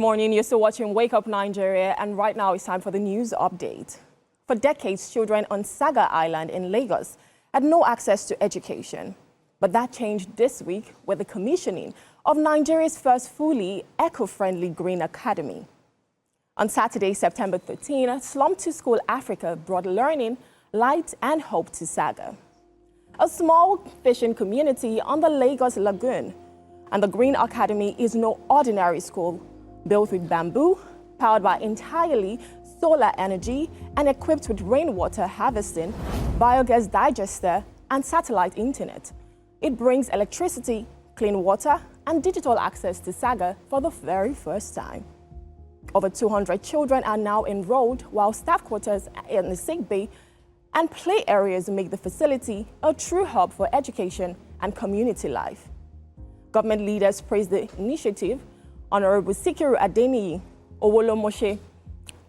morning. You're still watching Wake Up Nigeria, and right now it's time for the news update. For decades, children on Saga Island in Lagos had no access to education. But that changed this week with the commissioning of Nigeria's first fully eco-friendly green academy. On Saturday, September 13, Slum to School Africa brought learning, light and hope to Saga, a small fishing community on the Lagos Lagoon. And the Green Academy is no ordinary school, built with bamboo, powered by entirely solar energy, and equipped with rainwater harvesting, biogas digester, and satellite internet. It brings electricity, clean water, and digital access to Saga for the very first time. Over 200 children are now enrolled, while staff quarters in the sick bay and play areas make the facility a true hub for education and community life. Government leaders praised the initiative. Honorable Sikiru Adeniyi Owolomoshe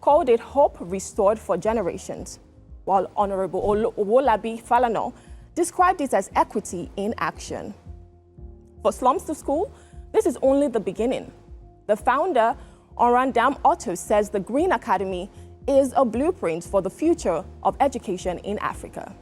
called it hope restored for generations, while Honorable Owolabi Falana described it as equity in action. For Slums to School, this is only the beginning. The founder, Orandam Otto, says the Green Academy is a blueprint for the future of education in Africa.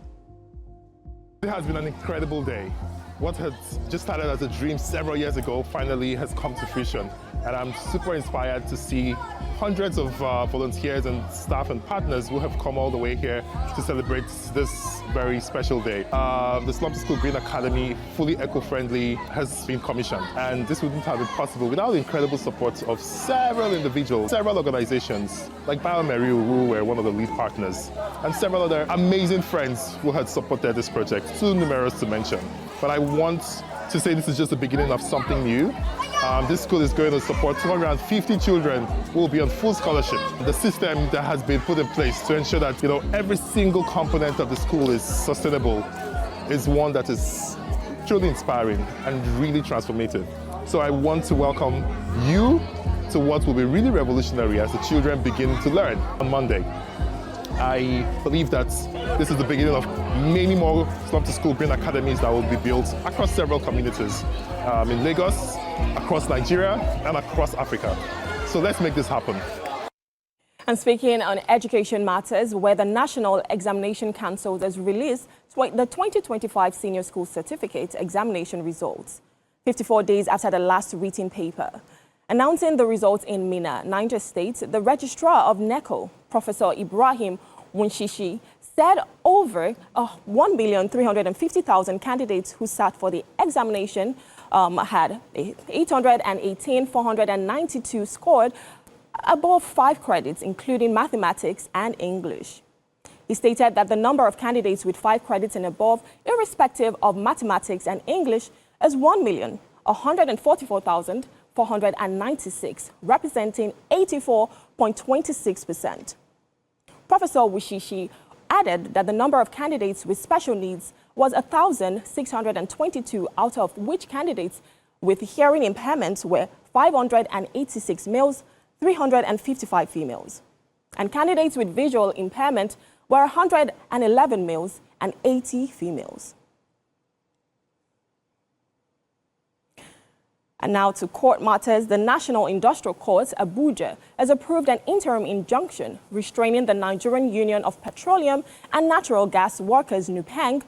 It has been an incredible day. What had just started as a dream several years ago finally has come to fruition. And I'm super inspired to see hundreds of volunteers and staff and partners who have come all the way here to celebrate this very special day. The Slum to School Green Academy, fully eco-friendly, has been commissioned. And this wouldn't have been possible without the incredible support of several individuals, several organizations, like BioMeriu, who were one of the lead partners, and several other amazing friends who had supported this project, too numerous to mention. But I want to say this is just the beginning of something new. This school is going to support 250 children who will be on full scholarship. The system that has been put in place to ensure that every single component of the school is sustainable is one that is truly inspiring and really transformative. So I want to welcome you to what will be really revolutionary as the children begin to learn on Monday. I believe that this is the beginning of many more Slum to School Green Academies that will be built across several communities in Lagos, across Nigeria, and across Africa. So let's make this happen. And speaking on education matters, where the National Examination Council has released the 2025 Senior School Certificate examination results, 54 days after the last written paper. Announcing the results in Minna, Niger State, the Registrar of NECO, Professor Ibrahim Wunshishi, said over 1,350,000 candidates who sat for the examination had 818,492 scored above 5 credits, including mathematics and English. He stated that the number of candidates with 5 credits and above, irrespective of mathematics and English, is 1,144,496, representing 84.26%. Professor Wushishi added that the number of candidates with special needs was 1,622, out of which candidates with hearing impairments were 586 males, 355 females. And candidates with visual impairment were 111 males and 80 females. And now to court matters. The National Industrial Court, Abuja, has approved an interim injunction restraining the Nigerian Union of Petroleum and Natural Gas Workers, NUPENG,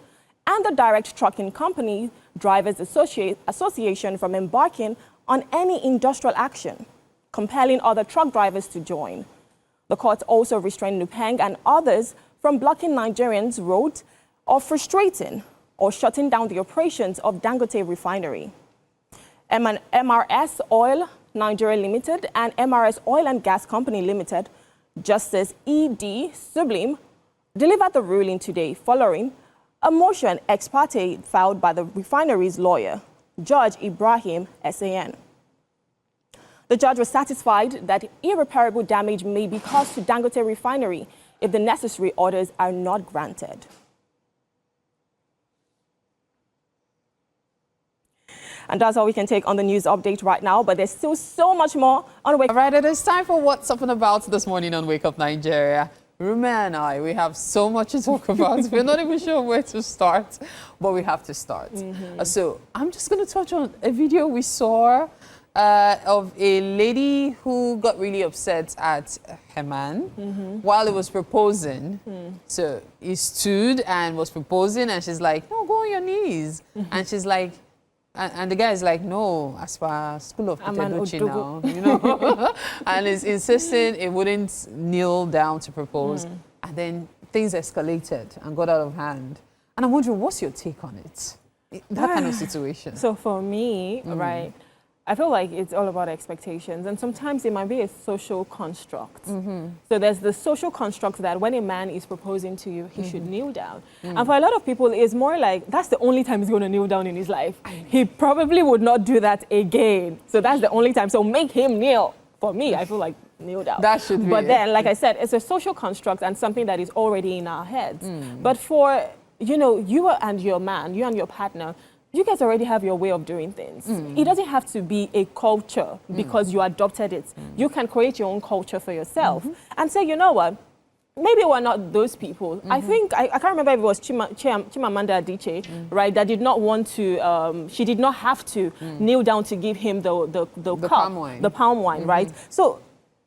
and the Direct Trucking Company Drivers Association from embarking on any industrial action, compelling other truck drivers to join. The court also restrained NUPENG and others from blocking Nigerians' roads or frustrating or shutting down the operations of Dangote Refinery. MRS Oil Nigeria Limited and MRS Oil and Gas Company Limited, Justice E.D. Sublim, delivered the ruling today following a motion ex parte filed by the refinery's lawyer, Judge Ibrahim S.A.N. The judge was satisfied that irreparable damage may be caused to Dangote Refinery if the necessary orders are not granted. And that's all we can take on the news update right now, but there's still so much more on Wake Up. All right, it is time for What's Up and About this morning on Wake Up Nigeria. Ruma and I, we have so much to talk about. We're not even sure where to start, but we have to start. So I'm just going to touch on a video we saw of a lady who got really upset at her man while he was proposing. So he stood and was proposing, and she's like, no, go on your knees. And she's like, and the guy is like, no, as far school of Peteduchi now, you know. And he's insisting he wouldn't kneel down to propose. And then things escalated and got out of hand. And I'm wondering, what's your take on it? That kind of situation. So for me, right, I feel like it's all about expectations, and sometimes it might be a social construct. So there's the social construct that when a man is proposing to you, he should kneel down. And for a lot of people, it's more like that's the only time he's going to kneel down in his life. He probably would not do that again. So that's the only time. So make him kneel. For me, I feel like kneel down. That should be. But then, like I said, it's a social construct and something that is already in our heads. But for, you know, you and your man, you and your partner, you guys already have your way of doing things. It doesn't have to be a culture because you adopted it. You can create your own culture for yourself and say, you know what, maybe we're not those people. I think, I can't remember if it was Chimamanda Adichie, right, that did not want to, she did not have to kneel down to give him the cup, palm wine, right? So,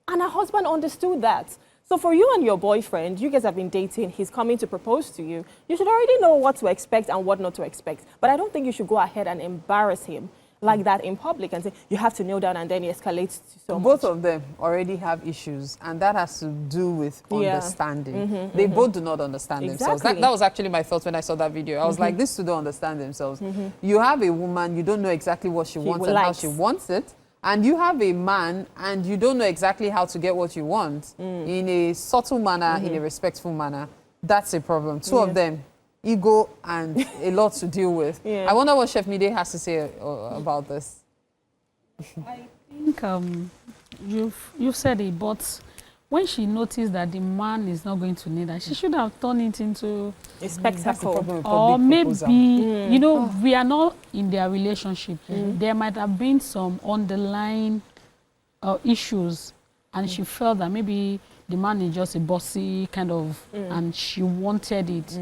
and her husband understood that. So for you and your boyfriend, you guys have been dating, he's coming to propose to you, you should already know what to expect and what not to expect. But I don't think you should go ahead and embarrass him like that in public and say, you have to kneel down, and then he escalates to so much. Both of them already have issues, and that has to do with understanding. They both do not understand themselves. That was actually my thought when I saw that video. I was like, these two don't understand themselves. You have a woman, you don't know exactly what she wants and how she wants it. And you have a man, and you don't know exactly how to get what you want in a subtle manner, in a respectful manner. That's a problem. Two of them, ego and a lot to deal with. I wonder what Chef Mide has to say about this. I think you've said it, but when she noticed that the man is not going to need her, she should have turned it into a spectacle. Or maybe, you know, we are not in their relationship. There might have been some underlying issues, and she felt that maybe the man is just a bossy kind of, and she wanted it.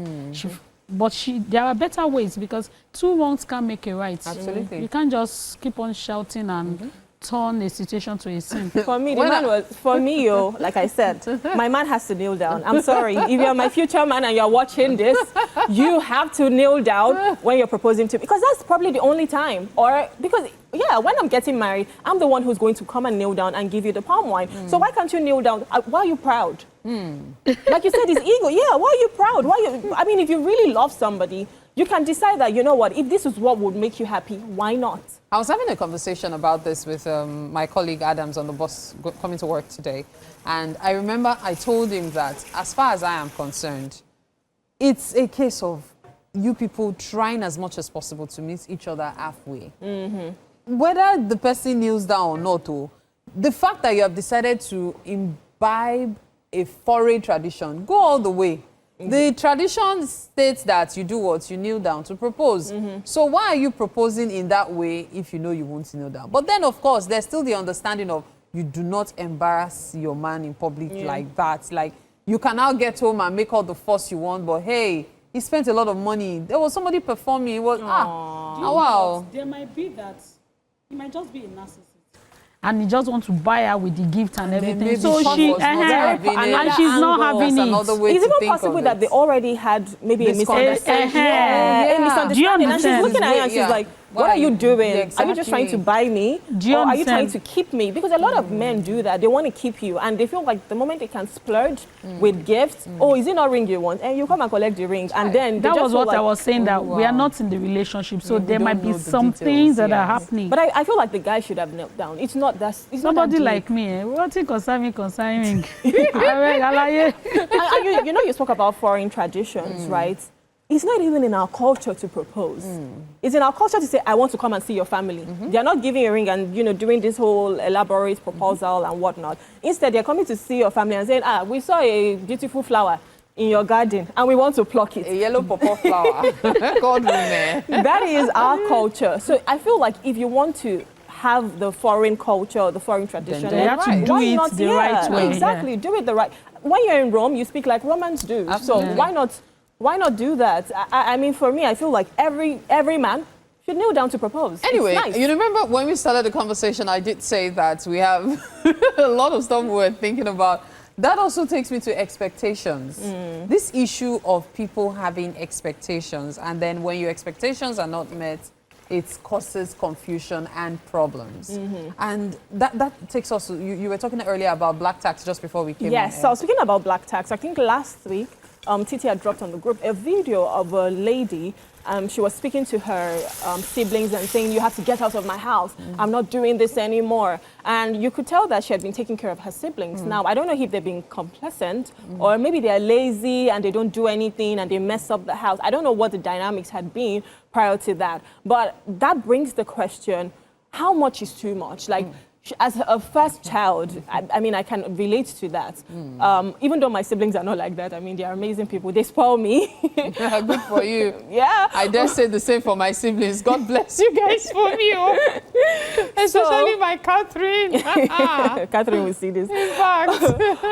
But there are better ways, because two wrongs can't make a right. Absolutely. You can't just keep on shouting and turn a situation to a sin. For me, the man was, for me, like I said, my man has to kneel down. I'm sorry, if you're my future man and you're watching this, you have to kneel down when you're proposing to me, because that's probably the only time. Or because, yeah, when I'm getting married, I'm the one who's going to come and kneel down and give you the palm wine. So why can't you kneel down? Why are you proud? Like you said, his ego. Yeah, why are you proud? I mean, if you really love somebody, you can decide that, you know what, if this is what would make you happy, why not? I was having a conversation about this with my colleague Adams on the bus coming to work today. And I remember I told him that, as far as I am concerned, it's a case of you people trying as much as possible to meet each other halfway. Whether the person kneels down or not, the fact that you have decided to imbibe a foreign tradition, go all the way. The tradition states that you do what? You kneel down to propose. So why are you proposing in that way if you know you won't kneel down? But then, of course, there's still the understanding of you do not embarrass your man in public like that. Like, you can now get home and make all the fuss you want, but hey, he spent a lot of money. There was somebody performing. It was, wow. There might be that. He might just be a narcissist. And he just wants to buy her with the gift and everything. So she, and she's not having it. It's even possible that they already had maybe a misunderstanding. A misunderstanding. And she's looking at her and she's like, what are you doing? Exactly. Are you just trying to buy me? Or are you trying to keep me? Because a lot of men do that. They want to keep you. And they feel like the moment they can splurge with gifts, oh, is it not ring you want? And you come and collect the ring. And then that was what I was saying, that we are not in the relationship. So there might be some things that are happening. But I feel like the guy should have knelt down. It's not that. Somebody like me, what it concerning? You know, you spoke about foreign traditions, right? It's not even in our culture to propose. It's in our culture to say, I want to come and see your family. They're not giving a ring and, you know, doing this whole elaborate proposal and whatnot. Instead, they're coming to see your family and saying, we saw a beautiful flower in your garden and we want to pluck it. A yellow pawpaw flower. God, that is our culture. So I feel like if you want to have the foreign culture, the foreign tradition, then you have to do it the right way. Exactly, do it the right. When you're in Rome, you speak like Romans do. Absolutely. So why not do that? I mean, for me, I feel like every man should kneel down to propose. Anyway, It's nice. you remember when we started the conversation, I did say that we have a lot of stuff we're thinking about. That also takes me to expectations. This issue of people having expectations, and then when your expectations are not met, it causes confusion and problems. And that takes us, you were talking earlier about black tax just before we came on Yes, air. so speaking about black tax, I think last week, Titi had dropped on the group a video of a lady. She was speaking to her siblings and saying, you have to get out of my house. I'm not doing this anymore. And you could tell that she had been taking care of her siblings. Now, I don't know if they've been complacent or maybe they're lazy and they don't do anything and they mess up the house. I don't know what the dynamics had been prior to that. But that brings the question, how much is too much? Like, as a first child, I mean, I can relate to that. Even though my siblings are not like that, I mean, they are amazing people. They spoil me. Good for you. Yeah. I dare say the same for my siblings. God bless you guys for me. Especially my Catherine. Catherine will see this. In fact.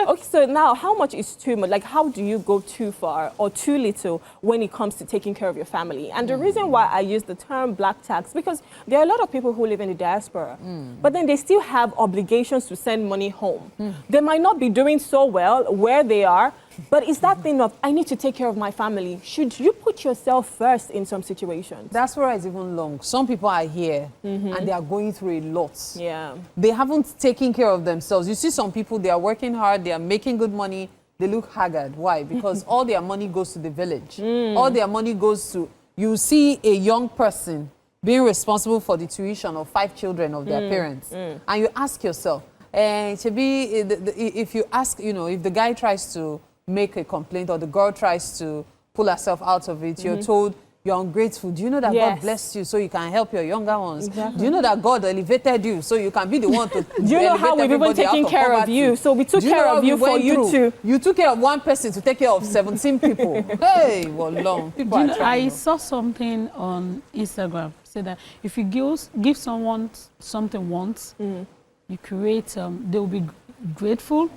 Okay, so now, how much is too much? Like, how do you go too far or too little when it comes to taking care of your family? And the reason why I use the term black tax, because there are a lot of people who live in the diaspora, but then they still have obligations to send money home. They might not be doing so well where they are, but it's that thing of, I need to take care of my family. Should you put yourself first in some situations? That's where it's even long. Some people are here and they are going through a lot. Yeah. They haven't taken care of themselves. You see some people, they are working hard, they are making good money, they look haggard. Why? Because all their money goes to the village. All their money goes to, you see a young person being responsible for the tuition of 5 children of their parents. And you ask yourself, if you ask, you know, if the guy tries to make a complaint or the girl tries to pull herself out of it, you're told you're ungrateful. Do you know that God blessed you so you can help your younger ones? Exactly. Do you know that God elevated you so you can be the one to Do you know how we've even taken care of you? So we took care of you for you too. You took care of one person to take care of 17 people. Hey, well, long. People are trying. I saw something on Instagram say that if you give someone something once, you create, they will be grateful.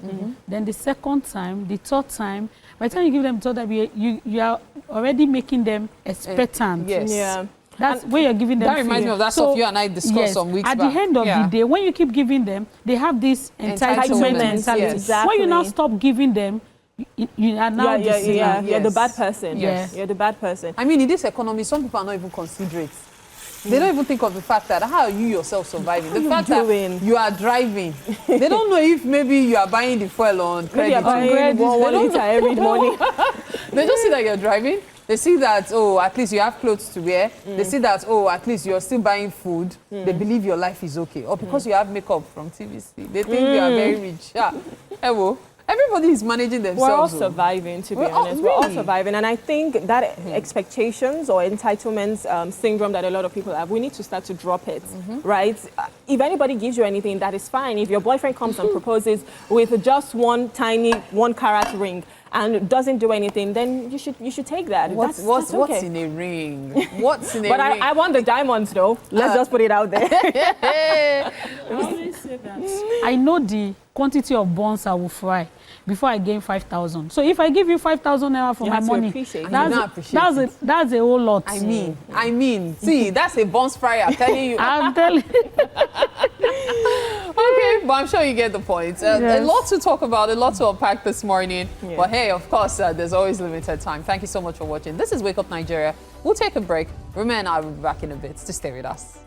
Then the second time, the third time, by the time you give them the third time, you are already making them expectant. Yes. Yeah. That's where you're giving them. That reminds me of that stuff you and I discussed some weeks back. back. At the end of the day, when you keep giving them, they have this entitlement mentality. Yes. Exactly. When you now stop giving them, you are now you're the Yes. bad person. Yes. You're the bad person. I mean, in this economy, some people are not even considerate. They don't even think of the fact that how are you yourself surviving? The fact that you are driving. They don't know if maybe you are buying the fuel on credit. You're buying 1 liter every morning. They don't see that you're driving. They see that, oh, at least you have clothes to wear. They see that, oh, at least you're still buying food. They believe your life is okay. Or because you have makeup from TVC. They think you are very rich. Yeah. Everybody is managing themselves. We're all surviving, to be honest. We're all surviving. And I think that expectations or entitlements syndrome that a lot of people have, we need to start to drop it, right? If anybody gives you anything, that is fine. If your boyfriend comes and proposes with just one tiny 1 carat ring and doesn't do anything, then you should take that. What's okay. in a ring? What's in a But ring? I want the diamonds, though. Let's just put it out there. I always say that. I know the quantity of buns I will fry before I gain 5,000. So if I give you 5,000 naira for my money, that's a whole lot. I mean, see, that's a buns fryer, I'm telling you. I'm telling you. Okay, but I'm sure you get the point. A lot to talk about, a lot to unpack this morning. Yeah. But hey, of course, there's always limited time. Thank you so much for watching. This is Wake Up Nigeria. We'll take a break. Rema and I will be back in a bit. To stay with us.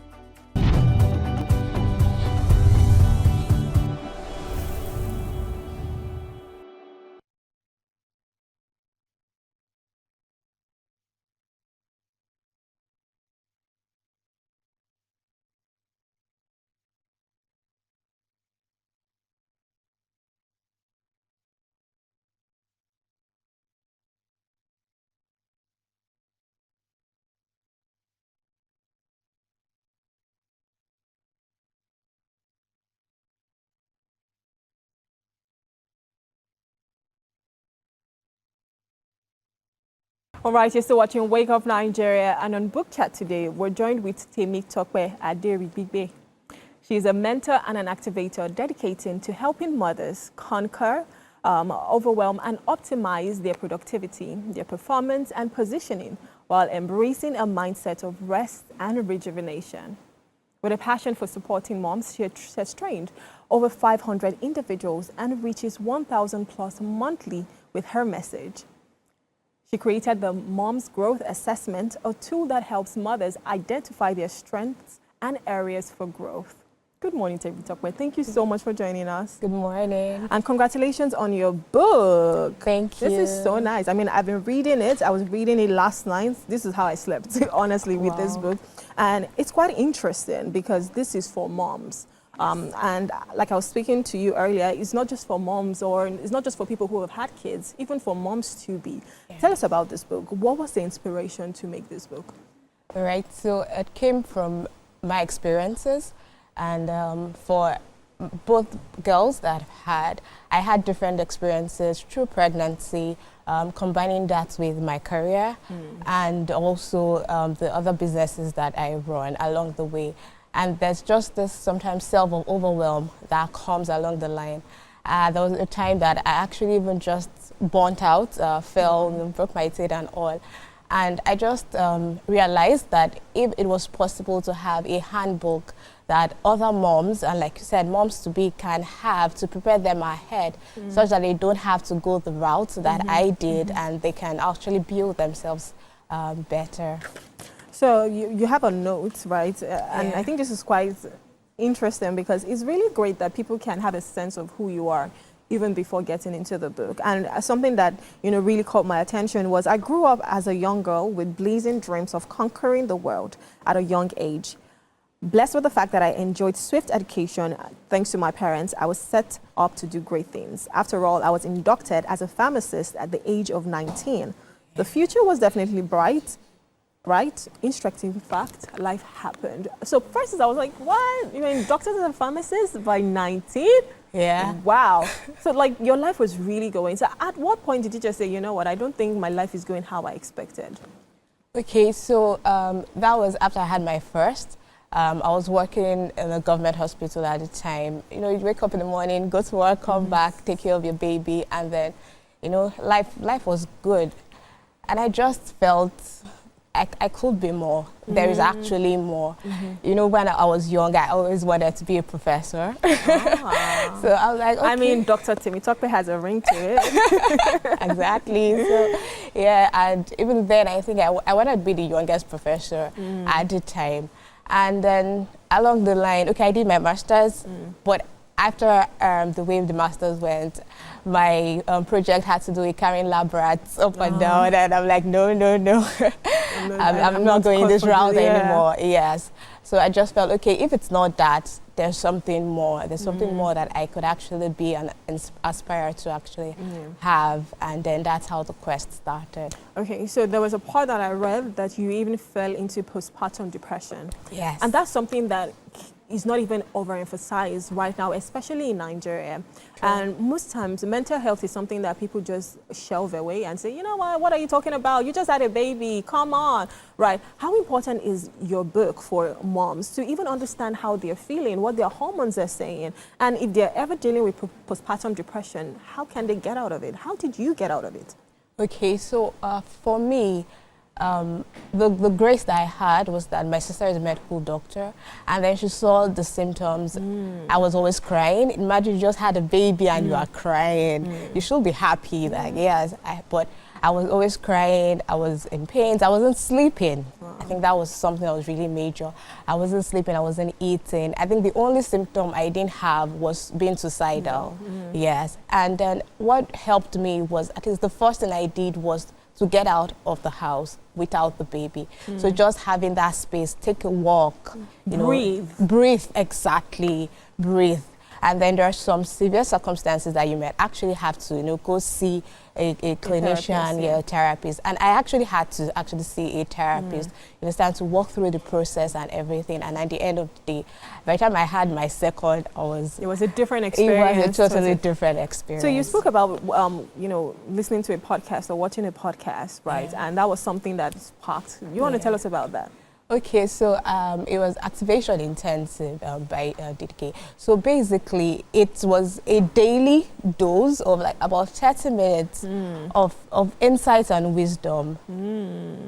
All right, you're still watching Wake Up Nigeria, and on Book Chat today, we're joined with Temitope Aderibigbe. She's a mentor and an activator dedicating to helping mothers conquer, overwhelm, and optimize their productivity, their performance, and positioning while embracing a mindset of rest and rejuvenation. With a passion for supporting moms, she has trained over 500 individuals and reaches 1,000 plus monthly with her message. She created the Mom's Growth Assessment, a tool that helps mothers identify their strengths and areas for growth. Good morning, Temitope. Thank you so much for joining us. Good morning. And congratulations on your book. Thank you. This is so nice. I mean, I've been reading it. I was reading it last night. This is how I slept, honestly, with this book. And it's quite interesting because this is for moms. And like I was speaking to you earlier, it's not just for moms, or it's not just for people who have had kids, even for moms to be. Yeah. Tell us about this book. What was the inspiration to make this book? All right, so it came from my experiences. And for both girls that I had different experiences through pregnancy, combining that with my career and also the other businesses that I run along the way. And there's just this sometimes self-overwhelm that comes along the line. There was a time that I actually even just burnt out, fell, broke my teeth and all. And I just realized that if it was possible to have a handbook that other moms, and like you said, moms-to-be can have to prepare them ahead such that they don't have to go the route that I did and they can actually build themselves better. So you have a note, right? And I think this is quite interesting because it's really great that people can have a sense of who you are even before getting into the book. And something that, really caught my attention was I grew up as a young girl with blazing dreams of conquering the world at a young age. Blessed with the fact that I enjoyed swift education, thanks to my parents, I was set up to do great things. After all, I was inducted as a pharmacist at the age of 19. The future was definitely bright, right? Instructive fact, life happened. So first I was like, what? You were inducted as a pharmacist by 19? Yeah. Wow. So like your life was really going. So at what point did you just say, you know what, I don't think my life is going how I expected? Okay, so that was after I had my first. I was working in a government hospital at the time. You wake up in the morning, go to work, come back, take care of your baby, and then, life was good. And I just felt I could be more. There is actually more. When I was young, I always wanted to be a professor. So I was like, okay. I mean, Dr. Temitope has a ring to it. Exactly. So, yeah, and even then, I think I wanted to be the youngest professor at the time. And then along the line, okay, I did my master's, but after the way the master's went, my project had to do with carrying lab rats up and down, and I'm like, no. I'm not going this route anymore. Yes. So I just felt, okay, if it's not that, there's something more. There's something more that I could actually be and aspire to actually have. And then that's how the quest started. Okay, so there was a part that I read that you even fell into postpartum depression. Yes. And that's something that is not even overemphasized right now, especially in Nigeria. True. And most times, mental health is something that people just shelve away and say, you know what are you talking about? You just had a baby, come on, right? How important is your book for moms to even understand how they're feeling, what their hormones are saying, and if they're ever dealing with postpartum depression, how can they get out of it? How did you get out of it? Okay, so for me, the grace that I had was that my sister is a medical doctor, and then she saw the symptoms. I was always crying. Imagine you just had a baby and you are crying. You should be happy, like, yes, but I was always crying. I was in pain. I wasn't sleeping. I think that was something that was really major. I wasn't sleeping. I wasn't eating. I think the only symptom I didn't have was being suicidal. Yes. And then what helped me was, at least the first thing I did was to get out of the house without the baby. So just having that space, take a walk, breathe, exactly, breathe. And then there are some severe circumstances that you might actually have to, go see a clinician, a therapist. And I actually had to see a therapist, to walk through the process and everything. And at the end of the day, by the time I had my second, it was a different experience. It was a totally different experience. So you spoke about, listening to a podcast or watching a podcast, right? And that was something that sparked. You want to tell us about that? Okay, so it was activation intensive by DK. So basically, it was a daily dose of like about 30 minutes of insights and wisdom.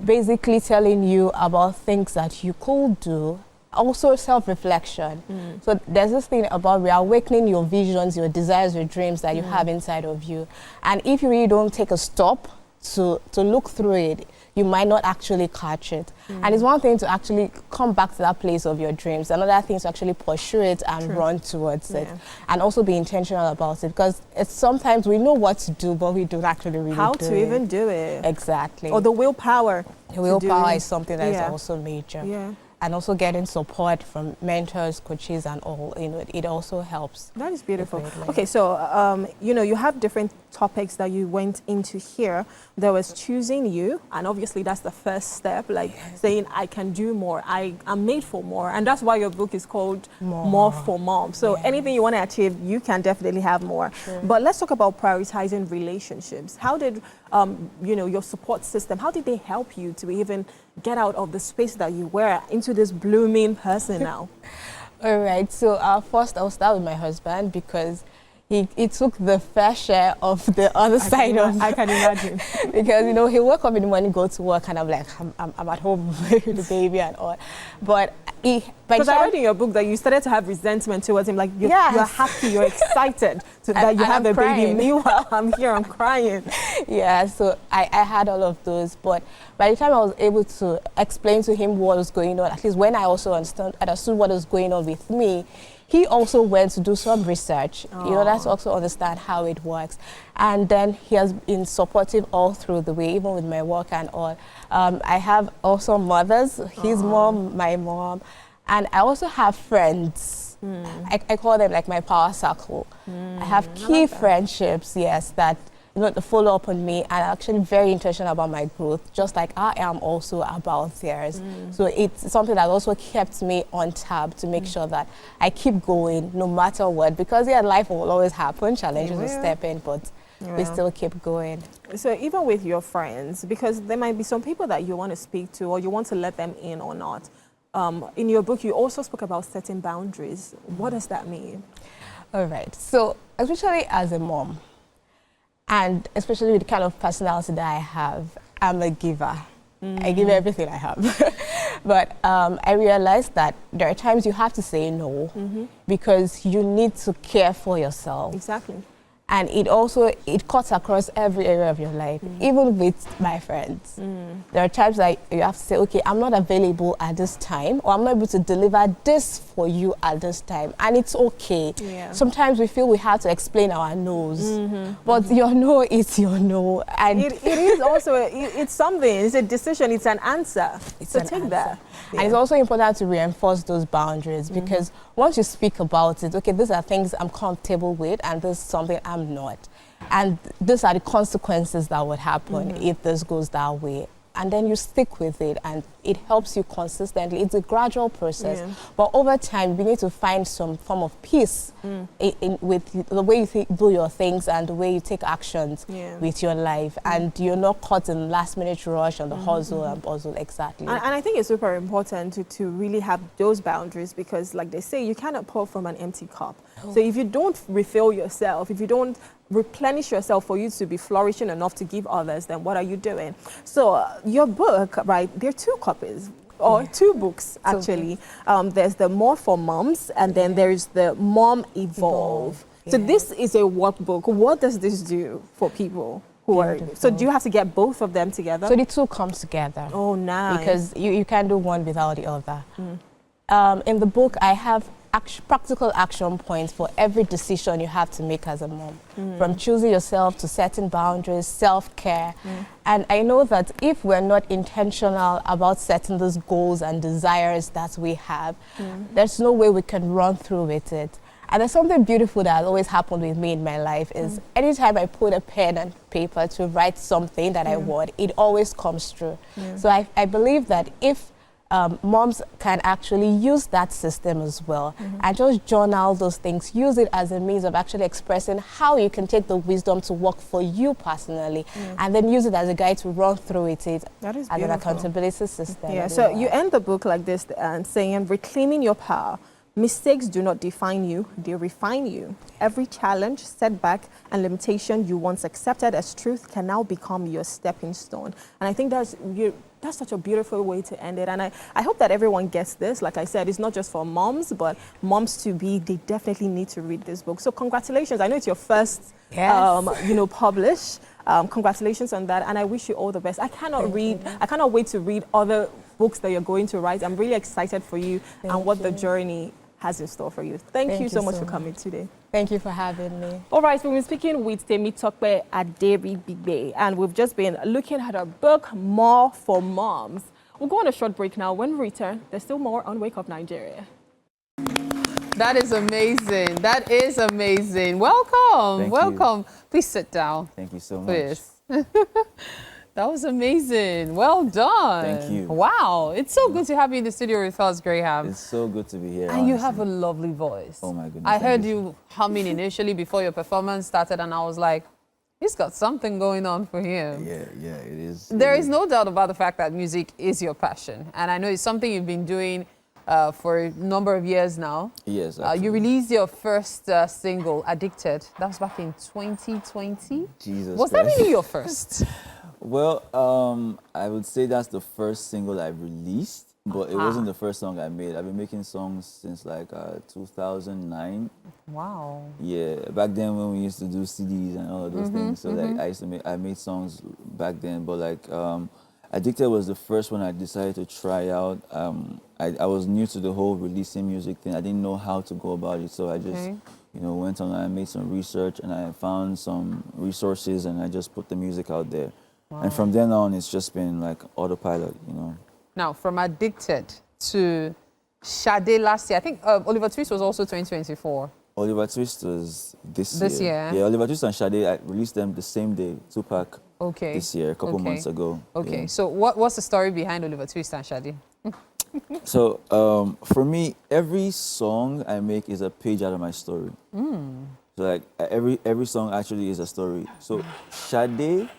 Basically telling you about things that you could do. Also self-reflection. So there's this thing about reawakening your visions, your desires, your dreams that you have inside of you. And if you really don't take a stop to look through it, you might not actually catch it. And it's one thing to actually come back to that place of your dreams. Another thing is to actually pursue it and run towards it. And also be intentional about it. Because it's sometimes we know what to do, but we don't actually really How do to it. even do it. Exactly. Or the willpower. The willpower to is something that is also major. Yeah. And also getting support from mentors, coaches, and all, you know, it also helps. That is beautiful. Greatly. Okay, so, you know, you have different topics that you went into here. There was choosing you, and obviously that's the first step, like saying, I can do more, I'm made for more. And that's why your book is called More for Mom. So anything you want to achieve, you can definitely have more. But let's talk about prioritizing relationships. How did, you know, your support system, how did they help you to even get out of the space that you were into this blooming person now? All right, so first I'll start with my husband because he took the fair share of the other side of I can imagine. because, you know, he'll wake up in the morning, go to work, and I'm like, I'm at home with the baby and all. But because I read in your book that you started to have resentment towards him, like you're happy, you're excited that you have a baby. Meanwhile, I'm here, I'm crying. Yeah, so I had all of those, but by the time I was able to explain to him what was going on, at least when I also understood what was going on with me, he also went to do some research, you know, that's also understand how it works. And then he has been supportive all through the way, even with my work and all. I have also mothers, his mom, my mom, and I also have friends. I call them like my power circle. I have key friendships, yes, that, you know, to follow up on me and actually very intentional about my growth, just like I am also about theirs. So it's something that also kept me on tab to make sure that I keep going no matter what, because life will always happen, challenges will step in, but we still keep going. So even with your friends, because there might be some people that you want to speak to or you want to let them in or not. In your book, you also spoke about setting boundaries. What does that mean? All right, so especially as a mom, and especially with the kind of personality that I have, I'm a giver. I give everything I have. But I realized that there are times you have to say no because you need to care for yourself. Exactly. And it cuts across every area of your life, even with my friends. There are times that you have to say, okay, I'm not available at this time, or I'm not able to deliver this for you at this time. And it's okay. Yeah. Sometimes we feel we have to explain our no's, but your no is your no. And it is also, it's something, it's a decision, it's an answer. So take that. Yeah. And it's also important to reinforce those boundaries because once you speak about it, okay, these are things I'm comfortable with and this is something I'm not. And these are the consequences that would happen if this goes that way. And then you stick with it and it helps you consistently. It's a gradual process. Yeah. But over time, we need to find some form of peace with the way you do your things and the way you take actions with your life. And you're not caught in last-minute rush on the hustle and bustle, exactly. And I think it's super important to really have those boundaries because, like they say, you cannot pour from an empty cup. So if you don't refill yourself, if you don't replenish yourself for you to be flourishing enough to give others, then what are you doing? So your book, right, there are two copies, or two books actually. There's the More for Moms, and then there's the Mom Evolve. So this is a workbook. What does this do for people who are, so do you have to get both of them together? So the two come together. Oh, nice. Because you can't do one without the other. In the book, I have practical action points for every decision you have to make as a mom, from choosing yourself to setting boundaries, self-care. And I know that if we're not intentional about setting those goals and desires that we have, there's no way we can run through with it. And there's something beautiful that has always happened with me in my life is anytime I put a pen and paper to write something that I want, it always comes true. So I believe that if moms can actually use that system as well and just journal those things. Use it as a means of actually expressing how you can take the wisdom to work for you personally, and then use it as a guide to run through it as an accountability system. Yeah, so you end the book like this and saying, reclaiming your power. Mistakes do not define you, they refine you. Every challenge, setback, and limitation you once accepted as truth can now become your stepping stone. And I think that's such a beautiful way to end it. And I hope that everyone gets this. Like I said, it's not just for moms, but moms-to-be, they definitely need to read this book. So congratulations. I know it's your first, publish. Congratulations on that. And I wish you all the best. I cannot wait to read other books that you're going to write. I'm really excited for you and what the journey has in store for you. Thank you so much for coming today. Thank you for having me. All right, we've been speaking with Temitope Aderibigbe, and we've just been looking at her book, More for Moms. We'll go on a short break now. When we return, there's still more on Wake Up Nigeria. That is amazing. That is amazing. Welcome. Thank Welcome. you. Please sit down. Thank you so much. Please. That was amazing. Well done. Thank you. Wow. It's so good to have you in the studio with us, Graham. It's so good to be here. And you have a lovely voice. Oh my goodness. I heard you humming initially before your performance started, and I was like, he's got something going on for him. Yeah, it is. There is no doubt about the fact that music is your passion. And I know it's something you've been doing for a number of years now. Yes. You released your first single, Addicted. That was back in 2020. Jesus Was that Christ. really your first? Well, I would say that's the first single I've released, but it wasn't the first song I made. I've been making songs since like 2009. Wow. Yeah, back then when we used to do CDs and all of those things. So like I made songs back then, but like Addicted was the first one I decided to try out. I was new to the whole releasing music thing. I didn't know how to go about it, so I just went on and I made some research and I found some resources and I just put the music out there. Wow. And from then on, it's just been like autopilot, Now, from Addicted to Sade last year, I think Oliver Twist was also 2024. Oliver Twist was this year. Yeah, Oliver Twist and Sade, I released them the same day, Tupac, this year, a couple months ago. Okay, yeah. so what's the story behind Oliver Twist and Sade? So for me, every song I make is a page out of my story. So like every song actually is a story. So Sade,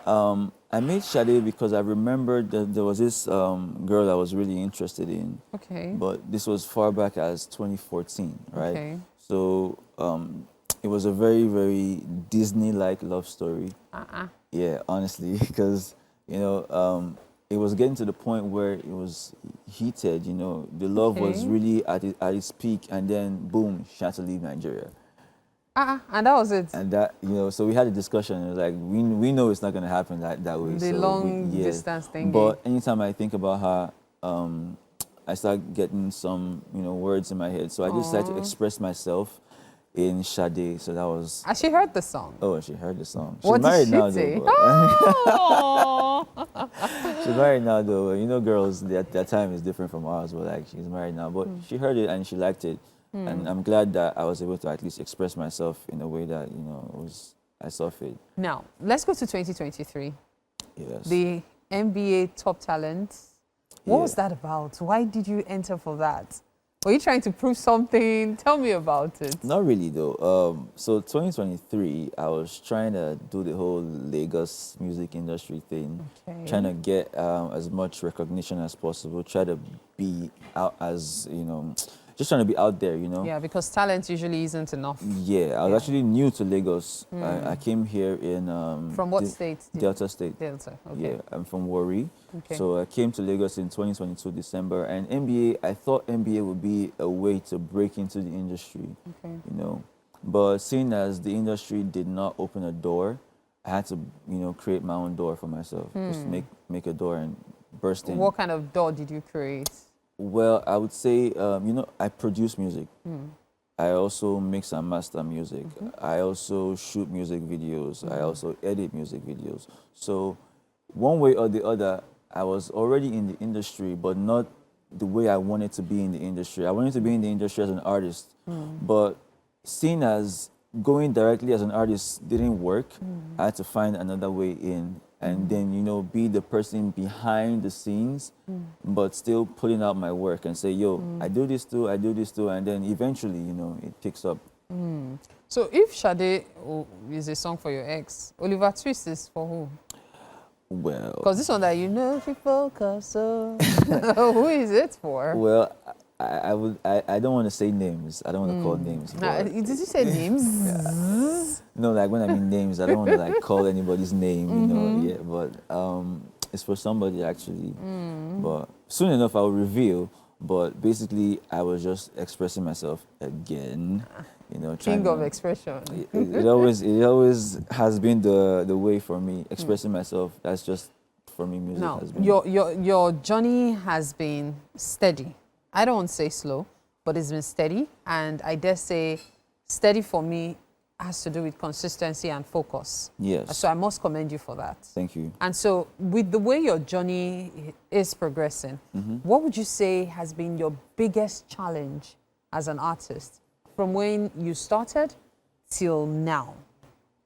I made Sade because I remembered that there was this girl I was really interested in. Okay. But this was far back as 2014, right? Okay. So it was a very, very Disney-like love story. Yeah, honestly, because, it was getting to the point where it was heated, The love was really at its peak, and then, boom, she had to leave Nigeria. And that was it. And that, so we had a discussion. It was like, we know it's not going to happen that way. The long distance thing. But anytime I think about her, I start getting some, words in my head. So I just decided to express myself in Sade. So that was... Has she heard the song? Oh, she heard the song. She's What married did she now, say? though. She's married now, though. Girls, their time is different from ours. But like, she's married now. But she heard it and she liked it. And I'm glad that I was able to at least express myself in a way that, I saw fit. Now, let's go to 2023. Yes. The NBA Top Talent. What was that about? Why did you enter for that? Were you trying to prove something? Tell me about it. Not really, though. So 2023, I was trying to do the whole Lagos music industry thing. Okay. Trying to get as much recognition as possible. Try to be out as, just trying to be out there, Yeah, because talent usually isn't enough. Yeah, I was actually new to Lagos. I came here in... from what state? Delta State. Delta, okay. Yeah, I'm from Warri. Okay. So I came to Lagos in 2022 December, and I thought NBA would be a way to break into the industry, But seeing as the industry did not open a door, I had to, create my own door for myself. Just make a door and burst in. What kind of door did you create? Well, I would say, I produce music. I also mix and master music. I also shoot music videos. I also edit music videos. So one way or the other, I was already in the industry, but not the way I wanted to be in the industry. I wanted to be in the industry as an artist. But seeing as going directly as an artist didn't work, I had to find another way in and then, you know, be the person behind the scenes, but still putting out my work and say, yo, I do this too, and then eventually, you know, it picks up. So if Sade is a song for your ex, Oliver Twist is for who? Well, Because this one that you know, if you focus, so who is it for? well, I don't want to say names. I don't want to call names. But Did you say names? no, like when I mean names, I don't want to like call anybody's name, you know. Yeah, but it's for somebody actually. But soon enough, I'll reveal. But basically, I was just expressing myself again, you know. King of expression. It always has been the way for me, expressing myself. That's just for me. Music Now, has been. your journey has been steady. I don't want to say slow, but it's been steady, and I dare say, steady for me has to do with consistency and focus. Yes. So I must commend you for that. Thank you. And so, with the way your journey is progressing, what would you say has been your biggest challenge as an artist from when you started till now?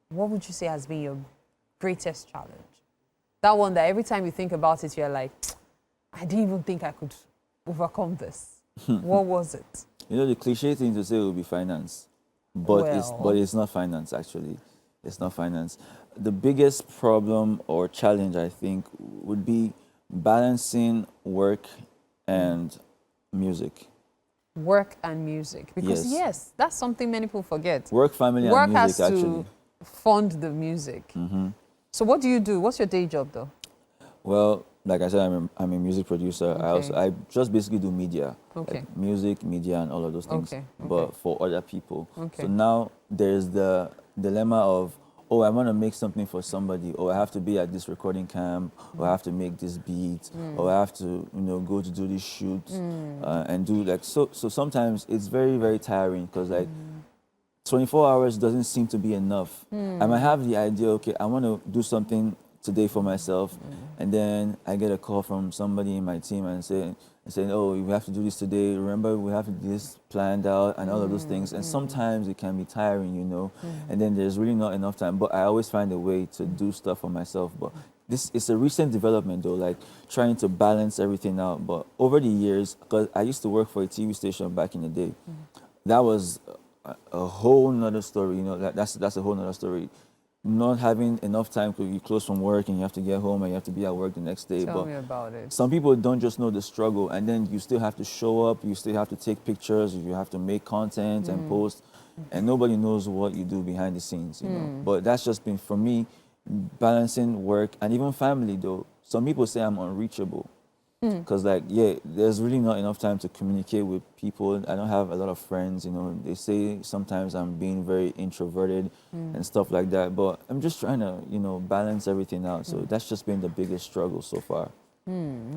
What would you say has been your greatest challenge? That one that every time you think about it, you're like, I didn't even think I could overcome this. What was it? You know, the cliche thing to say would be finance, but Well. it's not finance actually. It's not finance. The biggest problem or challenge I think would be balancing work and music. Work and music. Because Yes. yes, that's something many people forget. Work, family, Work and has music to actually. fund the music. So what do you do? What's your day job though? Well, like I said, I'm a music producer. Okay. I just basically do media, Okay. like music, media, and all of those things. Okay, okay. But for other people. Okay. So now there's the dilemma of, oh, I want to make something for somebody, or I have to be at this recording camp, or I have to make this beat, or I have to, you know, go to do this shoot and do like so. So sometimes it's very, very tiring because like 24 hours doesn't seem to be enough. I might have the idea, okay, I want to do something today for myself, and then I get a call from somebody in my team and saying, oh, we have to do this today. Remember, we have this planned out and all of those things. And sometimes it can be tiring, you know, and then there's really not enough time. But I always find a way to do stuff for myself. But this is a recent development, though, like trying to balance everything out. But over the years, because I used to work for a TV station back in the day, that was a whole nother story, you know, that's a whole nother story. Not having enough time because you close from work and you have to get home and you have to be at work the next day. Tell me about it. Some people don't just know the struggle, and then you still have to show up, you still have to take pictures, you have to make content and post, and nobody knows what you do behind the scenes, you know. But that's just been, for me, balancing work and even family, though. Some people say I'm unreachable. Because, like, yeah, there's really not enough time to communicate with people. I don't have a lot of friends, you know. They say sometimes I'm being very introverted and stuff like that. But I'm just trying to, you know, balance everything out. So that's just been the biggest struggle so far.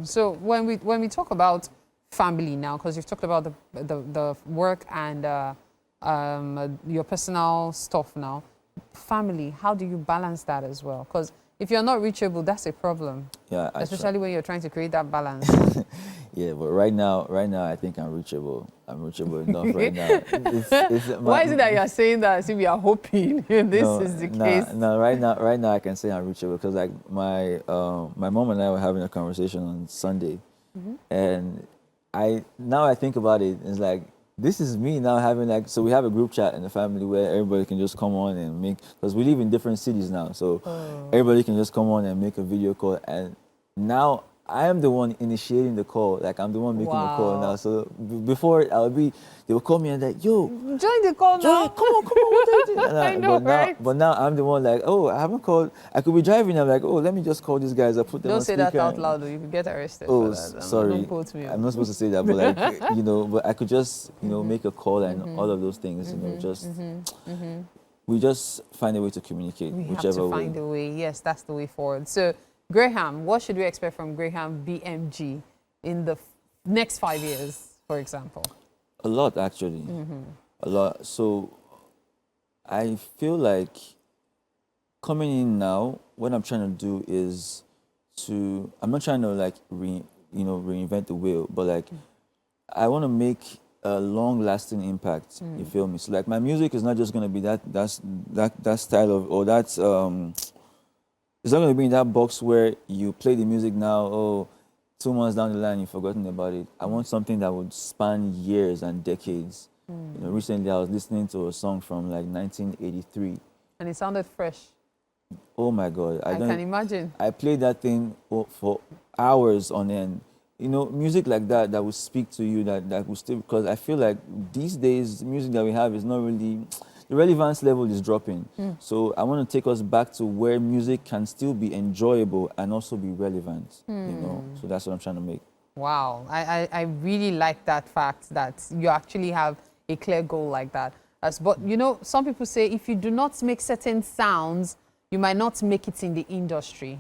So when we talk about family now, because you've talked about the work and your personal stuff now, family, how do you balance that as well? Because if you're not reachable, that's a problem. Yeah, Especially when you're trying to create that balance. yeah, but right now, I think I'm reachable. I'm reachable enough right now. Why is it that you're saying that as if you are hoping this is the case? No, right now I can say I'm reachable because like my mom and I were having a conversation on Sunday, and I think about it, it's like, this is me now having like, so we have a group chat in the family where everybody can just come on and make, because we live in different cities now, so everybody can just come on and make a video call, and now I am the one initiating the call, like I'm the one making the call now. So before they would call me and like, yo, join the call now. come on, what are you doing? I know, right? But now I'm the one like, oh, I haven't called. I could be driving. I'm like, oh, let me just call these guys. I put them on Don't say speaker that out loud, though. You could get arrested. Oh, for that. sorry. Don't quote me. I'm not supposed to say that, but like, you know, but I could just, you know, make a call and all of those things, you know, just we just find a way to communicate, We have whichever to way. find a way. Yes, that's the way forward. So, Graham, what should we expect from Graham BMG in the next 5 years, for example? A lot, actually. A lot. So I feel like coming in now, what I'm trying to do is I'm not trying to like reinvent the wheel, but like I want to make a long-lasting impact. You feel me? So like my music is not just gonna be that style of, or that's it's not going to be in that box where you play the music now, oh, 2 months down the line, you've forgotten about it. I want something that would span years and decades. You know, recently I was listening to a song from like 1983. And it sounded fresh. Oh my God. I can imagine. I played that thing for hours on end. You know, music like that will speak to you, that will still, because I feel like these days, the music that we have is not really, the relevance level is dropping. So I want to take us back to where music can still be enjoyable and also be relevant, you know. So that's what I'm trying to make. Wow. I really like that fact that you actually have a clear goal like that. But, you know, some people say if you do not make certain sounds, you might not make it in the industry.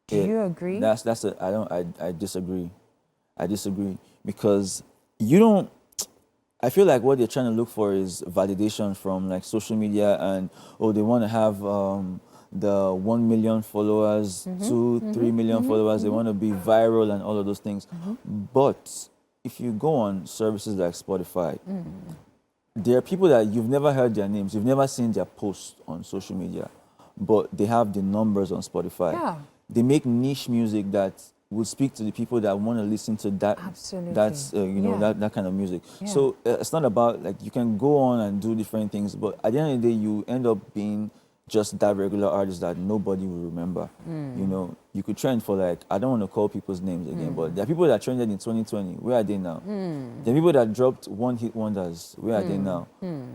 Do you agree? I disagree. I disagree because you don't, I feel like what they're trying to look for is validation from like social media and, oh, they want to have the 1 million followers, 2, 3 million followers. They want to be viral and all of those things. But if you go on services like Spotify, there are people that you've never heard their names, you've never seen their posts on social media, but they have the numbers on Spotify. Yeah. They make niche music that will speak to the people that want to listen to that. Absolutely. That's you know, that kind of music. Yeah. So it's not about like you can go on and do different things, but at the end of the day, you end up being just that regular artist that nobody will remember. You know, you could trend for like, I don't want to call people's names again, but there are people that trended in 2020. Where are they now? There are people that dropped one-hit wonders. Where are they now?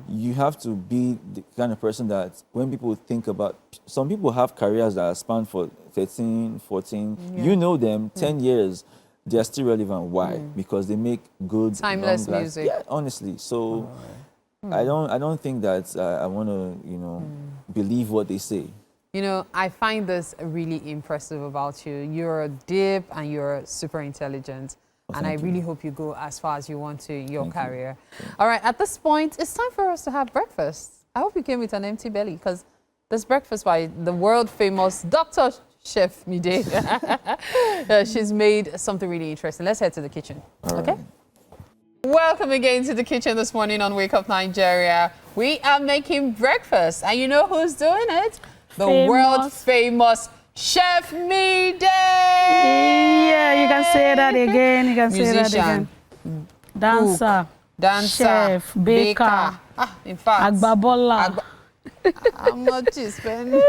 You have to be the kind of person that when people think about, some people have careers that span for 13, 14. You know them, 10 years. They are still relevant. Why? Because they make good, timeless music. Yeah, honestly. So I don't think that I want to, you know, believe what they say. You know, I find this really impressive about you. You're deep and you're super intelligent. And I really hope you go as far as you want to in your career. All right, at this point, it's time for us to have breakfast. I hope you came with an empty belly because this breakfast by the world famous Dr. Chef Mide. She's made something really interesting. Let's head to the kitchen. Okay? Welcome again to the kitchen this morning on Wake Up Nigeria. We are making breakfast, and you know who's doing it? The world famous Chef Mide. Yeah, you can say that again. You can say that again. Dancer, chef, baker. In fact, Agbabola. how much is spending?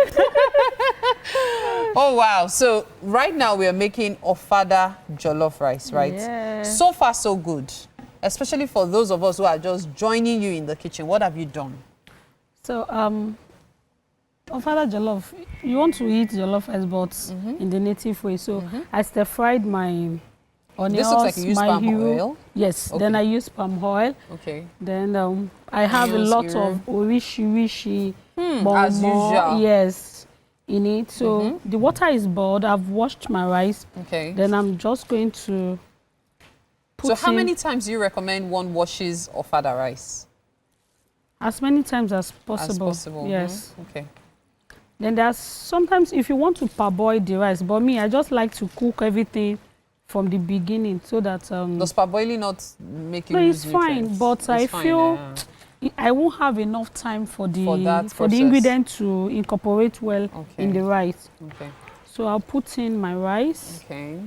Oh wow! So right now we are making ofada jollof rice, right? Yeah. So far so good. Especially for those of us who are just joining you in the kitchen. What have you done? So, ofada jollof, you want to eat jollof rice, but in the native way. So, I stir-fried my onions. This looks like you use palm oil? Yes, Okay. then I use palm oil. Okay. Then I have a lot of orishi as usual. Yes, in it. So, the water is boiled. I've washed my rice. Okay. Then I'm just going to So how many times do you recommend one washes ofada rice? As many times as possible. As possible. Yes. Okay. Then there's sometimes if you want to parboil the rice, but me, I just like to cook everything from the beginning so that Does parboiling not make you no, lose it's fine, nutrients? but It's I fine, feel I won't have enough time for the process. ingredient to incorporate well in the rice. Okay. So I'll put in my rice. Okay.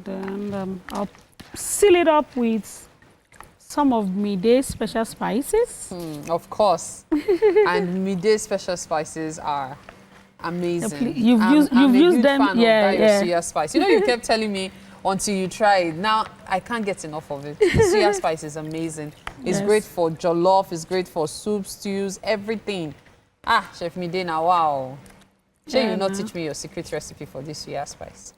Then I'll seal it up with some of Mide's special spices. Of course. And Mide's special spices are amazing. You've I'm used a huge them, fan yeah, of yeah. suya spice. You know, you kept telling me until you try it. Now I can't get enough of it. The suya spice is amazing. It's great for jollof. It's great for soup, stews, everything. Ah, Chef Mide, now wow. Shall you not teach me your secret recipe for this suya spice?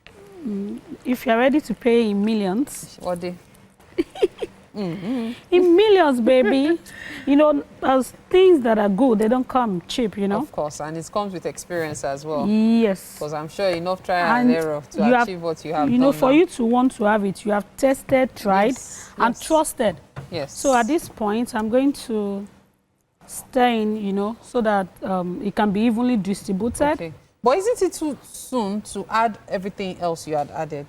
If you're ready to pay in millions. What day? In millions, baby. You know, as things that are good, they don't come cheap, you know. Of course, and it comes with experience as well. Yes. Because I'm sure enough trial and error to achieve what you have done. You know, for now. you to want to have it, you have tested, tried, and trusted. Yes. So at this point, I'm going to stir in, you know, so that it can be evenly distributed. Okay. But isn't it too soon to add everything else you had added?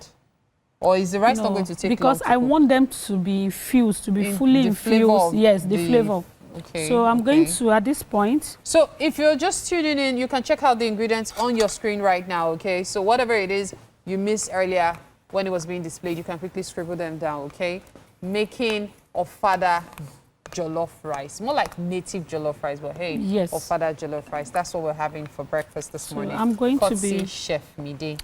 Or is the rice not going to take because long to I cook? want them to be infused, to be fully infused. Yes, the flavor. Okay. So I'm going to, at this point. So if you're just tuning in, you can check out the ingredients on your screen right now, okay? So whatever it is you missed earlier when it was being displayed, you can quickly scribble them down, okay? Making ofada jollof rice. More like native jollof rice, but hey, yes, ofada jollof rice. That's what we're having for breakfast this morning. I'm going to Courtesy be Chef Mide.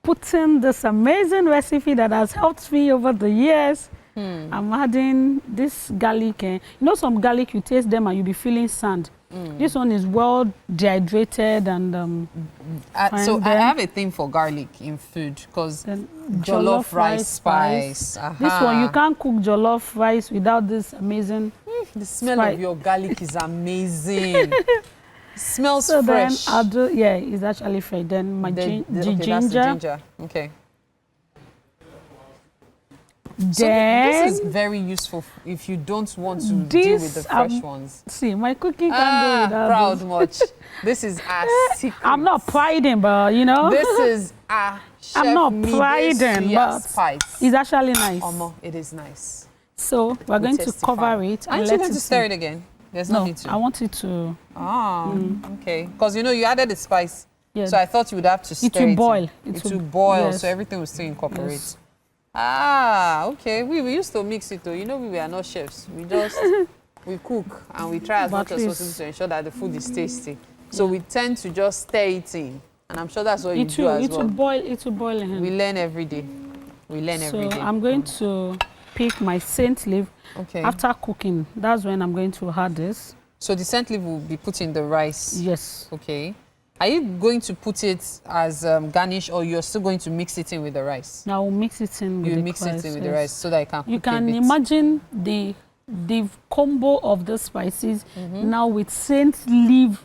putting this amazing recipe that has helped me over the years. I'm adding this garlic. You know, some garlic, you taste them and you'll be feeling sand. This one is well dehydrated and so I have a thing for garlic in food because jollof rice spice. This one, you can't cook jollof rice without this amazing the smell spice. of your garlic is amazing. Smells so fresh. Then I'll do, yeah, it's actually fresh. Then my okay, ginger. That's the ginger. Okay. Then so this is very useful if you don't want to deal with the fresh ones. See, my cooking can do without proud this. much. This is a secret. I'm not priding, but you know. This is a Chef I'm not Mide priding, but spice. It's actually nice. It is nice. So we're going to cover it. And aren't you going to stir it again? There's no need to. I want it to. Okay. Because you know you added the spice. Yeah. So I thought you would have to stir it. It will boil. It will boil, yes. so everything will still incorporate. Yes. Okay. We used to mix it though. You know, we were not chefs. We just we cook and we try as much as possible to ensure that the food is tasty. So we tend to just stir it in, and I'm sure that's what you do as well. It will boil. We learn every day. We learn every day. So I'm going to pick my scent leaf. Okay. After cooking, that's when I'm going to add this. So the scent leaf will be put in the rice. Yes. Okay. Are you going to put it as garnish, or you're still going to mix it in with the rice? Now we'll mix it in with the rice. You mix it in with the rice so that it can cook You can a bit. imagine the combo of the spices now with scent leaf.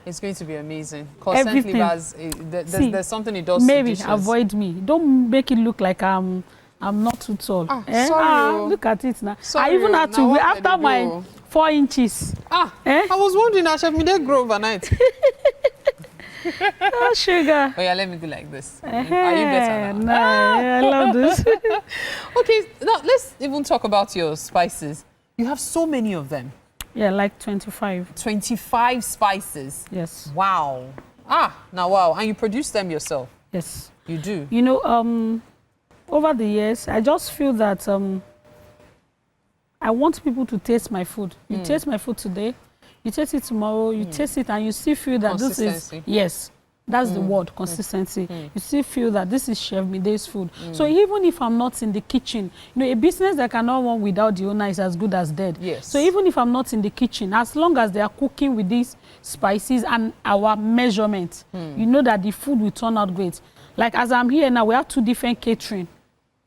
It's going to be amazing. Because scent leaf has there's something it does. Maybe to dishes. avoid me. Don't make it look like I'm not too tall. Sorry. Look at it now. Sorry, I even had to after my 4 inches. I was wondering, Chef Mide grow overnight. Oh, sugar. Oh yeah, let me go like this. Are you better now? No, I love this. Okay, now let's even talk about your spices. You have so many of them. Yeah, like 25. 25 spices. Yes. Wow. Now wow. And you produce them yourself? Yes. You do? You know, over the years, I just feel that I want people to taste my food. You taste my food today, you taste it tomorrow, you taste it and you still feel that this is, yes, that's the word, consistency. You still feel that this is Chef Mide's food. So even if I'm not in the kitchen, you know, a business that cannot run without the owner is as good as dead. Yes. So even if I'm not in the kitchen, as long as they are cooking with these spices and our measurement, you know that the food will turn out great. Like as I'm here now, we have 2 different catering.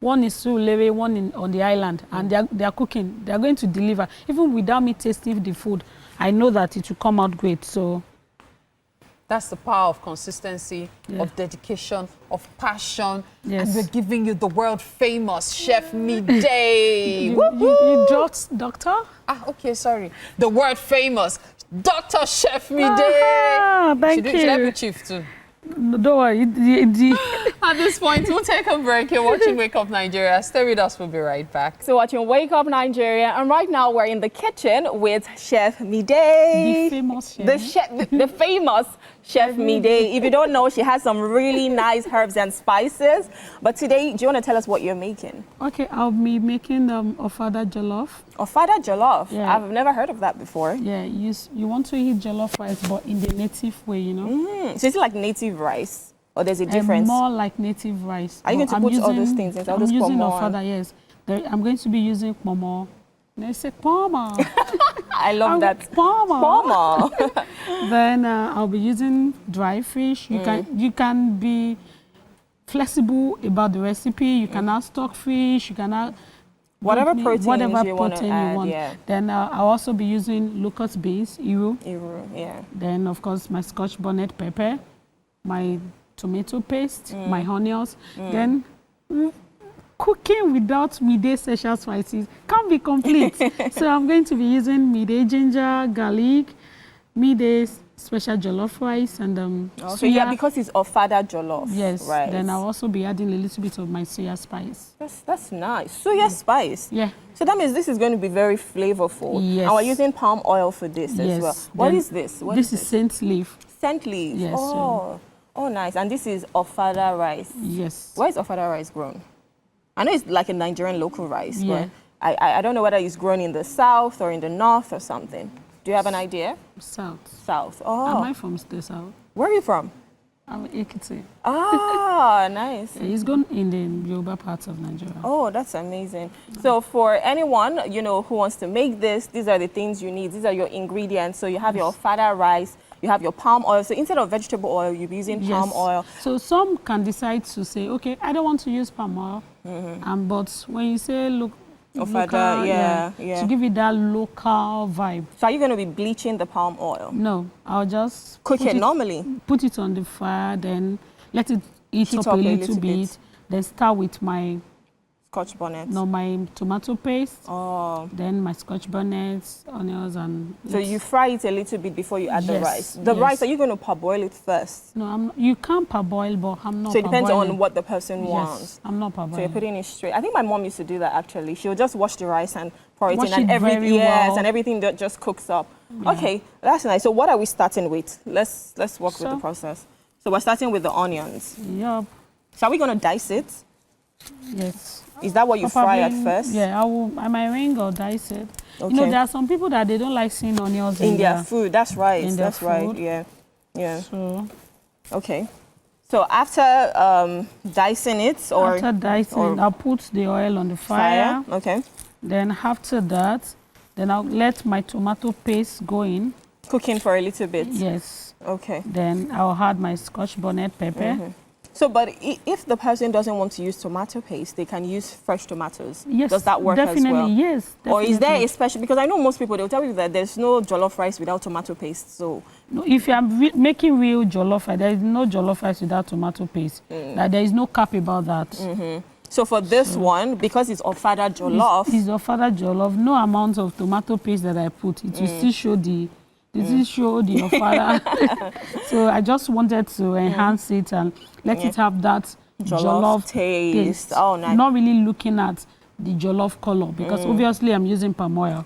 One is Culinary, one on the island, and they are cooking. They are going to deliver. Even without me tasting the food, I know that it will come out great. So that's the power of consistency, of dedication, of passion. Yes. And we're giving you the world famous Chef Mide. you dropped doctor? Okay, sorry. The world famous Dr. Chef Mide. Thank you. Should I be chief too? No, don't worry. At this point, we'll take a break. You're watching Wake Up Nigeria. Stay with us. We'll be right back. So watching Wake Up Nigeria, and right now we're in the kitchen with Chef Mide. The famous chef. The famous Chef Mide. If you don't know, she has some really nice herbs and spices. But today, do you want to tell us what you're making? Okay, I'll be making ofada jollof. Ofada jollof? Yeah. I've never heard of that before. Yeah, you want to eat jollof rice, but in the native way, you know? So is it like native rice? Or there's a difference? More like native rice. Are you going to put all those things in? I'm using ofada, yes. I'm going to be using pomo. They say pomo. I love that. Pomo. Then I'll be using dry fish. You can be flexible about the recipe. You can add stockfish. You can add whatever protein you want. Yeah. Then I'll also be using locust beans, iru. Yeah. Then of course my Scotch bonnet pepper, my tomato paste, my onions. Then cooking without Mide essential spices can't be complete. So I'm going to be using Mide ginger, garlic, Mide special jollof rice and So yeah, because it's ofada jollof. Yes. Right. Then I'll also be adding a little bit of my soya spice. That's nice. Soya spice. Yeah. So that means this is going to be very flavorful. Yes. And we're using palm oil for this as well. What is this? This is scent leaf. Scent leaf. Yes. Oh, nice. And this is ofada rice. Yes. Where is ofada rice grown? I know it's like a Nigerian local rice, Yeah. but I don't know whether it's grown in the south or in the north or something. Do you have an idea? South. South. Am Oh. I from the south? Where are you from? I'm Ekiti. Ah, nice. It's gone in the Yoruba parts of Nigeria. Oh, that's amazing. So for anyone, you know, who wants to make this, these are the things you need. These are your ingredients. So you have your ofada rice, you have your palm oil. So instead of vegetable oil, you'll be using palm oil. So some can decide to say, okay, I don't want to use palm oil. But when you say, look, Ofada, yeah. to give it that local vibe. So are you going to be bleaching the palm oil? No, I'll just Cook it normally? Put it on the fire, then let it heat up a little bit. Then start with my Scotch bonnet. my tomato paste. Oh. Then my Scotch bonnet, onions, and So you fry it a little bit before you add the Yes, rice. The yes. rice, are you going to parboil it first? No, you can't parboil, but I'm not. So it depends parboiling. on what the person wants. Yes, I'm not parboiling. So you're putting it straight. I think my mom used to do that actually. She'll just wash the rice and pour it Wash in, and it everything, very well. and everything that just cooks up. Okay, that's nice. So what are we starting with? Let's walk with the process. So we're starting with the onions. Yup. So are we going to dice it? Yes. Is that what you fry at Probably, first? Yeah, I might ring or dice it. Okay. You know, there are some people that they don't like seeing onions In their food. That's right. in their That's right. food. Yeah. So Okay. So after dicing it, or after dicing, I'll put the oil on the fire. Okay. Then after that, then I'll let my tomato paste go in. Cooking for a little bit. Yes. Okay. Then I'll add my Scotch bonnet pepper. So, but if the person doesn't want to use tomato paste, they can use fresh tomatoes. Yes. Does that work definitely, as well? Yes. Definitely. Or is there a special, because I know most people, they'll tell you that there's no jollof rice without tomato paste. So, No, if you are making real jollof rice, there is no jollof rice without tomato paste. That there is no cap about that. so for this one, because it's ofada jollof, It's ofada jollof. No amount of tomato paste that I put, it will still show the. It will show the ofada. So I just wanted to enhance it and let it have that jollof taste. Oh, nice. Not really looking at the jollof color because obviously I'm using palm oil.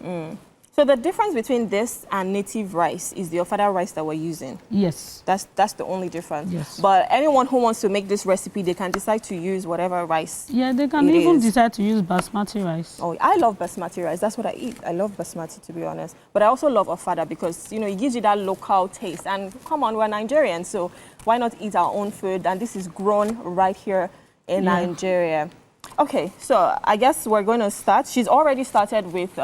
So the difference between this and native rice is the ofada rice that we're using. Yes. That's the only difference. Yes. But anyone who wants to make this recipe, they can decide to use whatever rice. Yeah, they can It even is. decide to use basmati rice. Oh, I love basmati rice. That's what I eat. I love basmati, to be honest. But I also love ofada because, you know, it gives you that local taste. And come on, we're Nigerians, so why not eat our own food? And this is grown right here in Nigeria. Okay, so I guess we're going to start. She's already started with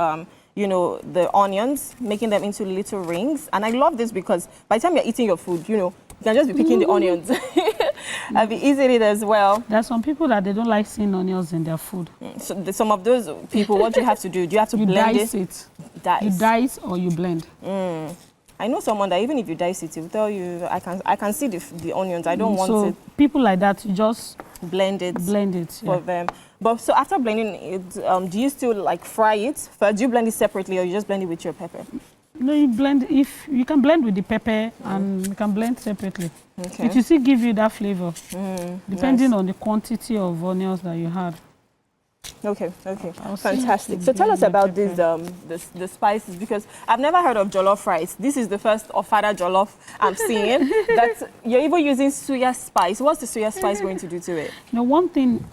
you know, the onions, making them into little rings. And I love this because by the time you're eating your food, you know, you can just be picking the onions. I'll be eating it as well. There are some people that they don't like seeing onions in their food. So some of those people, what do you have to do? Do you have to You blend dice it. Dice. You dice or you blend. I know someone that even if you dice it, he'll tell you, I can see the onions. I don't want So it. people like that, you just Blend it for them. But so after blending it, do you still like fry it first? Do you blend it separately or you just blend it with your pepper? No, you blend. If you can blend with the pepper and you can blend separately. Okay. It will still give you that flavor, depending nice. on the quantity of onions that you had. Okay. I'll see Fantastic. if So you tell blend us the about pepper. the spices, because I've never heard of jollof rice. This is the first ofada jollof I'm seeing. That you're even using soya spice. What's the soya spice going to do to it? Now, one thing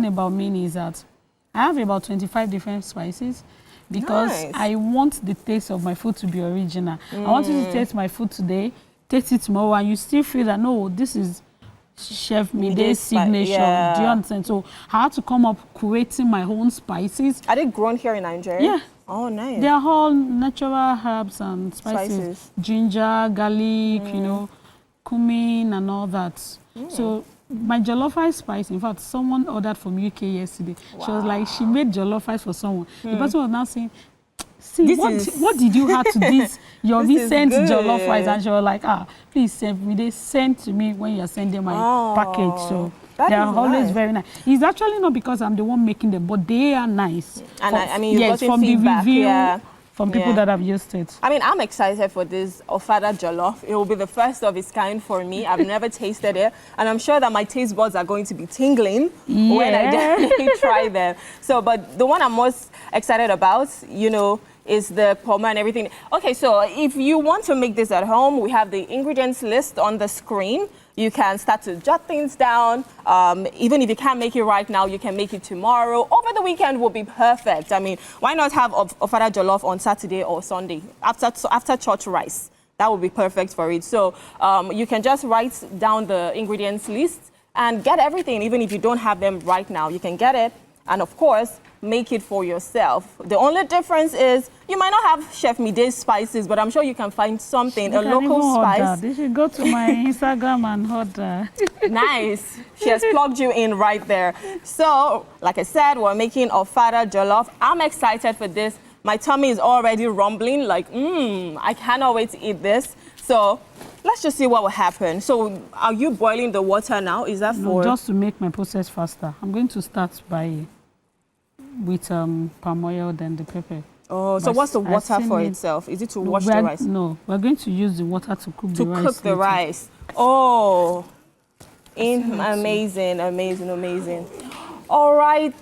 about me is that I have about 25 different spices because Nice. I want the taste of my food to be original. I want you to taste my food today, taste it tomorrow, and you still feel that, no, this is Chef Mide's signature. yeah. Do you understand? So I had to come up creating my own spices. Are they grown here in Nigeria? Yeah. Oh, nice. They are all natural herbs and spices. Ginger, garlic, you know, cumin and all that. So my jollof rice spice, in fact, someone ordered from UK yesterday. She was like, she made jollof rice for someone. The person was now saying, see, what did you add to this, your recent jollof rice? And she was like, please send me. They send to me when you're sending my package. So they are always very nice. It's actually not because I'm the one making them, but they are nice. And I mean, you've yes, gotten from feedback, the review, from people that have used it. I mean, I'm excited for this ofada jollof. It will be the first of its kind for me. I've never tasted it, and I'm sure that my taste buds are going to be tingling when I definitely try them. So, but the one I'm most excited about, you know, is the pomo and everything. Okay, so if you want to make this at home, we have the ingredients list on the screen. You can start to jot things down. Even if you can't make it right now, you can make it tomorrow. Over the weekend will be perfect. I mean, why not have ofada jollof on Saturday or Sunday after church rice? That would be perfect for it. So you can just write down the ingredients list and get everything. Even if you don't have them right now, you can get it. And of course, make it for yourself. The only difference is you might not have Chef Mide's spices, but I'm sure you can find something, a local spice. You should go to my Instagram and order. Nice. She has plugged you in right there. So, like I said, we're making ofada jollof. I'm excited for this. My tummy is already rumbling like, I cannot wait to eat this. So, let's just see what will happen. So, are you boiling the water now? Is that for? No, just to make my process faster. I'm going to start with palm oil, then the pepper. Oh, so what's the water for itself? Is it to wash the rice? No, we're going to use the water to cook the rice. To cook the rice. Oh, amazing, amazing, amazing. All right,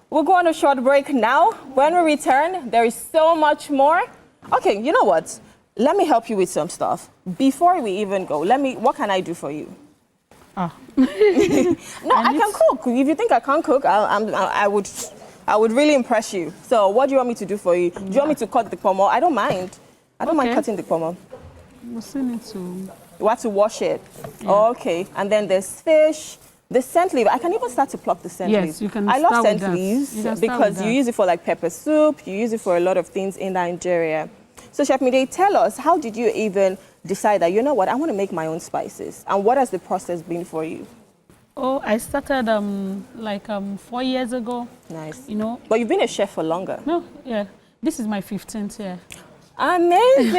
we'll go on a short break now. When we return, there is so much more. Okay, you know what? Let me help you with some stuff. Before we even go, what can I do for you? Ah. No, I can cook. If you think I can't cook, I would really impress you. So what do you want me to do for you? Do you want me to cut the pomo? I don't mind. I don't mind cutting the pomo. We'll send it to... You have to wash it. Yeah. Oh, okay. And then there's fish, the scent leaf. I can even start to pluck the scent leaf. Yes, you can. I love scent leaves because you use it for like pepper soup. You use it for a lot of things in Nigeria. So Chef Mide, tell us, how did you even decide that, you know what, I want to make my own spices? And what has the process been for you? Oh, I started 4 years ago. Nice. You know. But you've been a chef for longer. No, yeah. This is my 15th year. Amazing.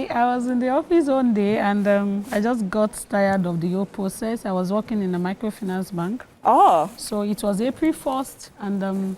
I was in the office one day and I just got tired of the whole process. I was working in a microfinance bank. Oh. So it was April 1st and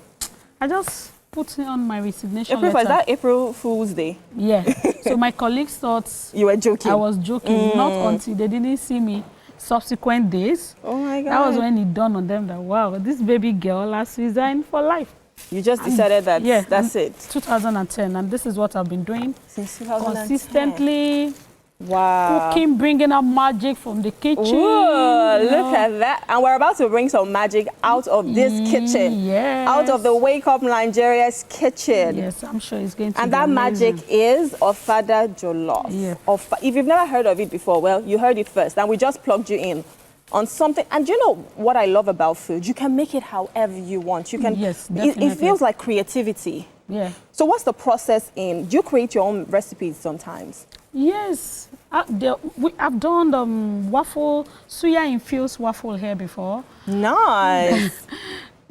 I just put on my resignation letter. Is that April Fool's Day? Yeah. So my colleagues thought you were joking. I was joking. Not until they didn't see me subsequent days. Oh my God. That was when it dawned on them that, wow, this baby girl has resigned for life. You just decided that that's it. 2010, and this is what I've been doing. Since 2010. Consistently. Wow. Cooking, bringing up magic from the kitchen. Ooh, look at that. And we're about to bring some magic out of this kitchen. Yes. Out of the Wake Up Nigeria's kitchen. Yes, I'm sure it's going to and be that amazing. Magic is ofada jollof. Yeah. If you've never heard of it before, well, you heard it first. And we just plugged you in on something. And you know what I love about food? You can make it however you want. You can. Yes, definitely. It feels like creativity. Yeah. So what's the process in? Do you create your own recipes sometimes? Yes. I've done waffle, suya-infused waffle here before. Nice.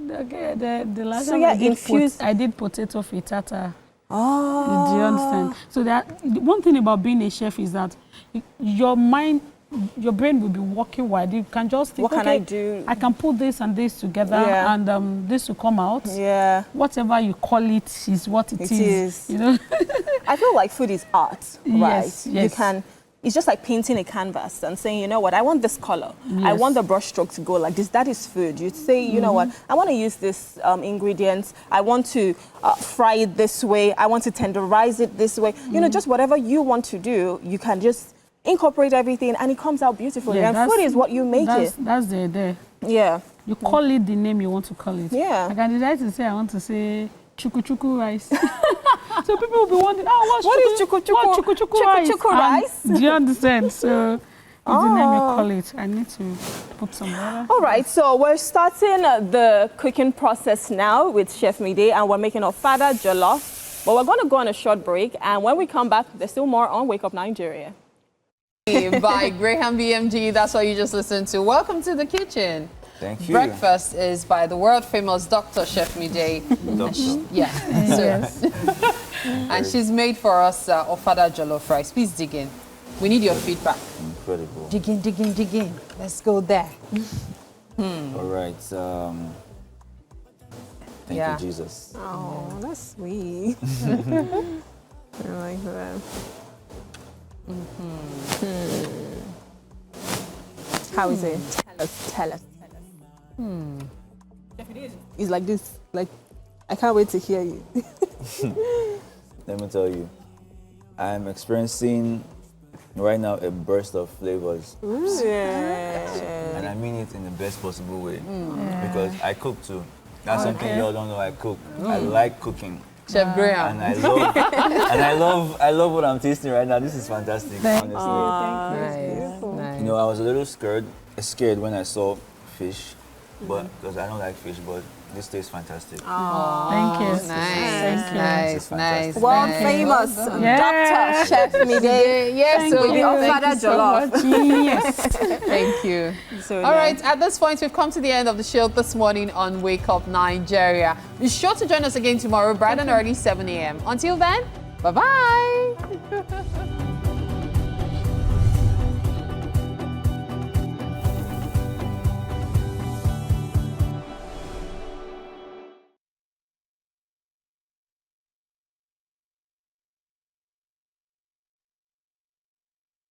Okay, the last time I did potato frittata. Oh. Do you understand? So one thing about being a chef is that your brain will be working wide. You can just think, what can I do? I can put this and this together, and this will come out. Yeah. Whatever you call it is what it is. You know. I feel like food is art, right? Yes. You can. It's just like painting a canvas and saying, you know what, I want this color. Yes. I want the brush stroke to go like this. That is food. You say, you know what, I want to use this ingredients. I want to fry it this way. I want to tenderize it this way. You know, just whatever you want to do, you can just incorporate everything and it comes out beautifully. Yeah, and food is what you make it. That's the idea. Yeah. You call it the name you want to call it. Yeah. I can decide to say, I want to say chuku rice. So people will be wondering, what is chuku rice? Do you understand? So it's the name you call it. I need to put some water. All right, so we're starting the cooking process now with Chef Mide, and we're making ofada jollof. But we're going to go on a short break, and when we come back, there's still more on Wake Up Nigeria. By Graham BMG, that's what you just listened to. Welcome to the kitchen. Thank you. Breakfast is by the world famous Dr. Chef Mide. Yes. And she's made for us ofada jollof rice. Please dig in. We need your feedback. Incredible. Dig in. Let's go there. All right. Thank Yeah. you, Jesus. Oh, that's sweet. I like that. How is it? Tell us. It's like this. Like, I can't wait to hear you. Let me tell you, I'm experiencing right now a burst of flavors. And I mean it in the best possible way. Because I cook too. That's something y'all don't know, I cook. I like cooking. Chef Graham. And I love what I'm tasting right now. This is fantastic, honestly. Nice. You know, I was a little scared when I saw fish, but because I don't like fish, but this tastes fantastic. Thank you. Nice. World famous Dr. Chef Mide. Yes, Thank so you. Ofada Jollof. Yes. Thank you. So All right, at this point, we've come to the end of the show this morning on Wake Up Nigeria. Be sure to join us again tomorrow, bright and early, 7 a.m. Until then, bye-bye.